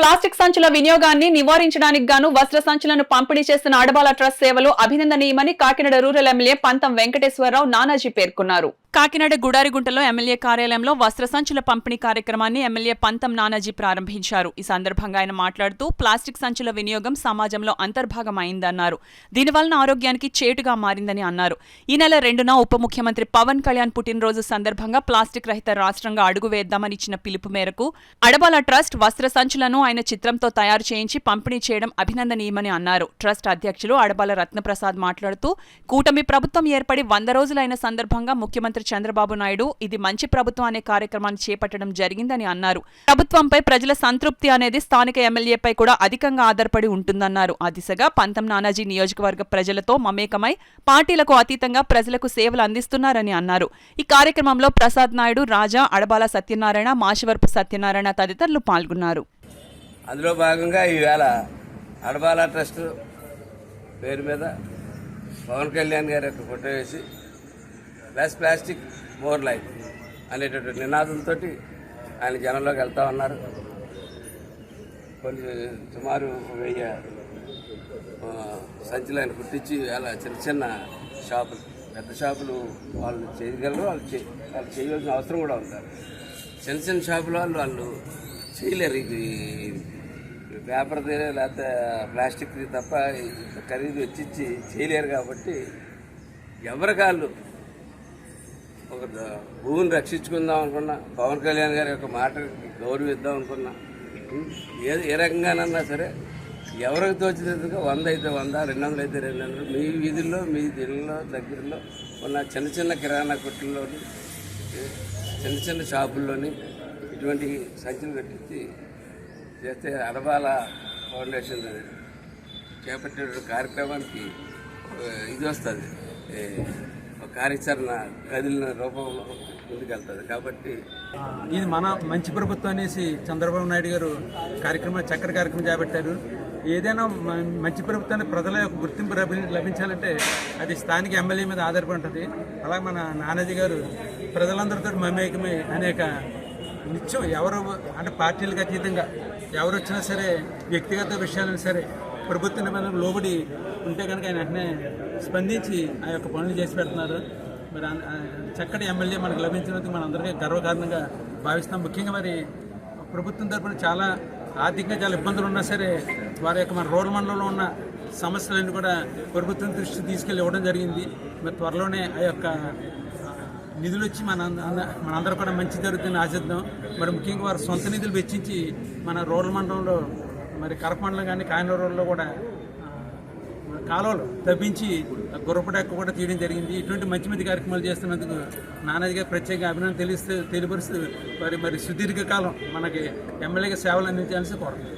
Plastic సంచుల వినియోగాన్ని నివారించడానికి గాను వస్త్ర సంచులను పంపిణీ చేస్తున్న అడబాల ట్రస్ట్ సేవలు అభినందనీయమని కాకినాడ రూరల్ ఎమ్మెల్యే పంతం వెంకటేశ్వరరావు నానాజీ పేర్కొన్నారు. కాకినాడ గుడారిగుంటలో ఎమ్మెల్యే కార్యాలయంలో వస్త్ర సంచుల పంపిణీ కార్యక్రమాన్ని ఎమ్మెల్యే పంతం నానాజీ ప్రారంభించారు. ఈ సందర్భంగా ఆయన మాట్లాడుతూ ప్లాస్టిక్ సంచుల వినియోగం సమాజంలో అంతర్భాగమైందన్నారు. దీనివలన ఆరోగ్యానికి చేటుగా మారిందని అన్నారు. ఈ నెల 2న ఉప ముఖ్యమంత్రి పవన్ కళ్యాణ్ పుట్టినరోజు సందర్భంగా ప్లాస్టిక్ రహిత రాష్ట్రంగా అడుగు వేద్దామని ఇచ్చిన పిలుపు మేరకు అడబాల ట్రస్ట్ వస్త్ర సంచులను ఆయన చిత్రంతో తయారు చేయించి పంపిణీ చేయడం అభినందనీయమని అన్నారు. ట్రస్ట్ అధ్యక్షులు అడబాల రత్నప్రసాద్ మాట్లాడుతూ కూటమి ప్రభుత్వం ఏర్పడి 100 రోజులైన సందర్భంగా ముఖ్యమంత్రి చంద్రబాబు నాయుడు ఇది మంచి ప్రభుత్వం అనే కార్యక్రమాన్ని చేపట్టడం జరిగిందని అన్నారు. ప్రభుత్వంపై ప్రజల సంతృప్తి అనేది స్థానిక ఎమ్మెల్యేపై కూడా అధికంగా ఆధారపడి ఉంటుందన్నారు. ఆ దిశగా పంతం నానాజీ నియోజకవర్గ ప్రజలతో మమేకమై పార్టీలకు అతీతంగా ప్రజలకు సేవలు అందిస్తున్నారని అన్నారు. ఈ కార్యక్రమంలో ప్రసాద్ నాయుడు, రాజా, అడబాల సత్యనారాయణ, మాషివరపు సత్యనారాయణ తదితరులు పాల్గొన్నారు. అందులో భాగంగా ఈవేళ అడబాల ట్రస్ట్ పేరు మీద పవన్ కళ్యాణ్ గారి యొక్క ఫోటో వేసి లెస్ ప్లాస్టిక్ మోర్ లైఫ్ అనేటటువంటి నినాదంతో ఆయన జనంలోకి వెళ్తూ ఉన్నారు. సుమారు 1000 సంచులు ఆయన కుట్టించి అలా చిన్న చిన్న షాపులు, పెద్ద షాపులు వాళ్ళు చేయగలరు, వాళ్ళు చేయవలసిన అవసరం కూడా ఉంటారు. చిన్న చిన్న షాపుల వాళ్ళు చేయలేరు. ఇది పేపర్ది లేకపోతే ప్లాస్టిక్ది తప్ప ఖరీదు వచ్చిచ్చి చేయలేరు. కాబట్టి ఎవరికాళ్ళు ఒక భూమిని రక్షించుకుందాం అనుకున్నా, పవన్ కళ్యాణ్ గారి యొక్క మాటకి గౌరవిద్దాం అనుకున్నా, ఏ రకంగానన్నా సరే ఎవరికి తోచినందుకు 100 అయితే 100, 200 అయితే 200 మీ వీధుల్లో, మీ దిల్లులో, దగ్గరలో ఉన్న చిన్న చిన్న కిరాణా కొట్టుల్లోని, చిన్న చిన్న షాపుల్లోని ఇటువంటి సంచులు కట్టించి చేస్తే అడబాల ఫౌండేషన్ చేపట్టే కార్యక్రమానికి ఇది వస్తుంది, కార్యాచరణ కదిలిన రూపంలో ముందుకెళ్తుంది. కాబట్టి ఇది మన మంచి ప్రభుత్వం అనేసి చంద్రబాబు నాయుడు గారు చక్కటి కార్యక్రమం చేపట్టారు. ఏదైనా మంచి ప్రభుత్వాన్ని ప్రజల యొక్క గుర్తింపు లభించాలంటే అది స్థానిక ఎమ్మెల్యే మీద ఆధారపడి ఉంటుంది. అలాగే మన నానాజీ గారు ప్రజలందరితో మమేకమై అనేక నిత్యం ఎవరు అంటే పార్టీలకు అతీతంగా ఎవరు వచ్చినా సరే వ్యక్తిగత విషయాలను సరే ప్రభుత్వ నిబంధనలకు లోబడి ఉంటే కనుక ఆయన వెంటనే స్పందించి ఆ యొక్క పనులు చేసి పెడుతున్నారు. మరి చక్కటి ఎమ్మెల్యే మనకు లభించినందుకు మనందరికీ గర్వకారణంగా భావిస్తాం. ముఖ్యంగా మరి ప్రభుత్వం తరఫున చాలా ఆర్థికంగా చాలా ఇబ్బందులు ఉన్నా సరే వారి యొక్క మన రూరల్ మండలంలో ఉన్న సమస్యలన్నీ కూడా ప్రభుత్వం దృష్టి తీసుకెళ్ళి ఇవ్వడం జరిగింది. మరి త్వరలోనే ఆ యొక్క నిధులు వచ్చి మనందరూ కూడా మంచి జరుగుతుందని ఆశిద్దాం. మరి ముఖ్యంగా వారు సొంత నిధులు వెచ్చించి మన రూరల్ మండలంలో మరి కరప మండలం కానీ కాకినాడ రోడ్లో కూడా కాలువలు తవ్వించి గుర్రపడెక్క కూడా తీయడం జరిగింది. ఇటువంటి మంచి మంచి కార్యక్రమాలు చేస్తున్నందుకు నానాజీ గారు ప్రత్యేక అభినందన తెలియపరుస్తూ మరి సుదీర్ఘకాలం మనకి ఎమ్మెల్యేగా సేవలు అందించాల్సి కోరుతుంది.